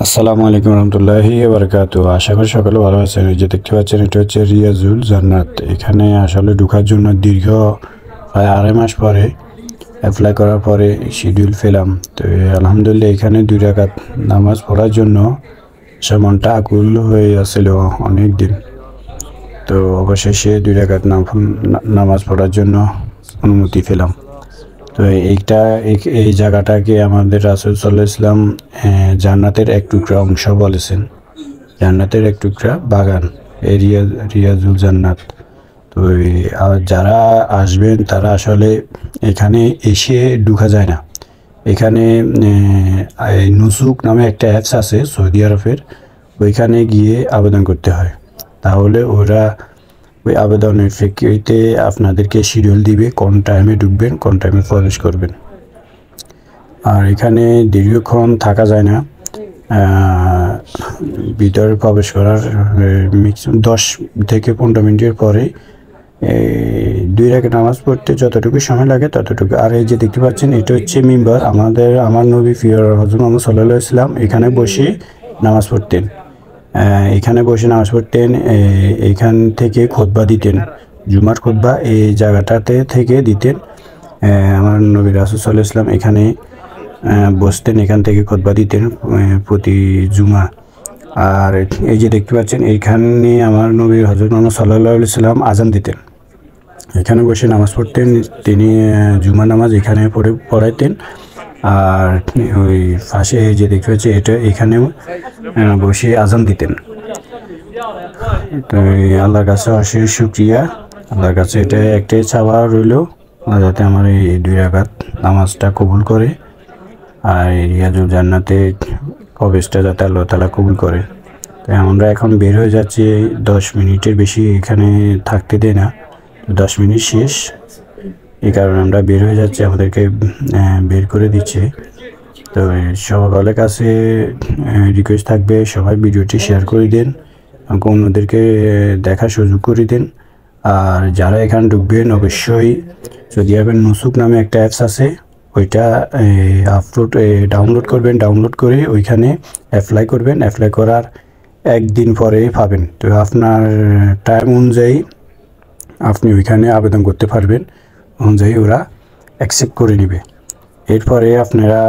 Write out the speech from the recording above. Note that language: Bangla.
আসসালামু আলাইকুম রহমতুল্লাহি বারাকাতু। আশা করি সকলে ভালো আছেন। এই যে দেখতে পাচ্ছেন এটা হচ্ছে রিয়াজুল জান্নাত। এখানে আসলে ঢোকার জন্য দীর্ঘ প্রায় 2.5 মাস পরে অ্যাপ্লাই করার পরে শিডিউল পেলাম। তো আলহামদুলিল্লাহ এখানে 2 রাকাত নামাজ পড়ার জন্য সে মনটা আকুল হয়ে আসছিল অনেক দিন। তো অবশেষে 2 রাকাত নামাজ পড়ার জন্য অনুমতি পেলাম। তো এইটা এই জায়গাটাকে আমাদের রাসূল সাল্লাল্লাহু আলাইহি ওয়াসাল্লাম জান্নাতের এক টুকরা অংশ বলেছেন। জান্নাতের এক টুকরা বাগান, এই রিয়াজুল জান্নাত। তো যারা আসবেন তারা আসলে এখানে এসে ঢোকা যায় না। এখানে নুসুক নামে একটা অ্যাপস আছে সৌদি আরবের, ওইখানে গিয়ে আবেদন করতে হয়। তাহলে ওরা ওই আবেদনের প্রেক্ষিতে আপনাদেরকে শিডিউল দিবে কোন টাইমে ঢুকবেন, কোন টাইমে প্রবেশ করবেন। আর এখানে দীর্ঘক্ষণ থাকা যায় না। ভিতরে প্রবেশ করার ম্যাক্সিমাম 10 থেকে 15 মিনিটের পরে 2 রাকাত নামাজ পড়তে যতটুকু সময় লাগে ততটুকু। আর এই যে দেখতে পাচ্ছেন এটা হচ্ছে মিম্বার। আমার নবী প্রিয় হযরত মুহাম্মদ সাল্লাল্লাহু আলাইহি ওয়াসাল্লাম এখানে বসে নামাজ পড়তেন। এখানে বসে নামাজ পড়তেন। এখান থেকে খুতবা দিতেন, জুমার খুতবা এই জায়গাটাতে থেকে দিতেন। আমার নবী রাসূল সাল্লাল্লাহু আলাইহি ওয়াসাল্লাম এখানে বসতেন, এখান থেকে খুতবা দিতেন প্রতি জুমা। আর এই যে দেখতে পাচ্ছেন এইখানে আমার নবী হযরত মুহাম্মদ সাল্লাল্লাহু আলাইহি ওয়াসাল্লাম আজান দিতেন, এখানে বসে নামাজ পড়তেন। তিনি জুমা নামাজ এখানে পড়াইতেন। আর ওই পাশে যে দেখতে পাচ্ছি এটা এখানেও বসে আজান দিতেন। তো আল্লাহর কাছে অশেষ শুকরিয়া। আল্লাহর কাছে এটা একটাই চাওয়া রইল, যাতে আমার এই 2 রাকাত নামাজটা কবুল করে আর রিয়াজুল জান্নাতে প্রবেশটা যাতে আল্লাহ তাআলা কবুল করে। তাই আমরা এখন বের হয়ে যাচ্ছি। 10 মিনিটের বেশি এখানে থাকতে দেয় না, 10 মিনিট শেষ, এই কারণে আমরা বের হয়ে যাচ্ছি, আমাদেরকে বের করে দিচ্ছে। তো সকলের কাছে রিকোয়েস্ট থাকবে সবাই ভিডিওটি শেয়ার করে দিন, অন্যদেরকে দেখার সুযোগ করে দিন। আর যারা এখানে ঢুকবেন অবশ্যই সৌদি আরবের নুসুক নামে একটা অ্যাপস আছে, ওইটা ডাউনলোড করবেন। ডাউনলোড করে ওইখানে অ্যাপ্লাই করবেন। অ্যাপ্লাই করার একদিন পরেই পাবেন। তো আপনার টাইম অনুযায়ী আপনি ওইখানে আবেদন করতে পারবেন, অনুযায়ী ওরা অ্যাকসেপ্ট করে নেবে। এরপরে আপনারা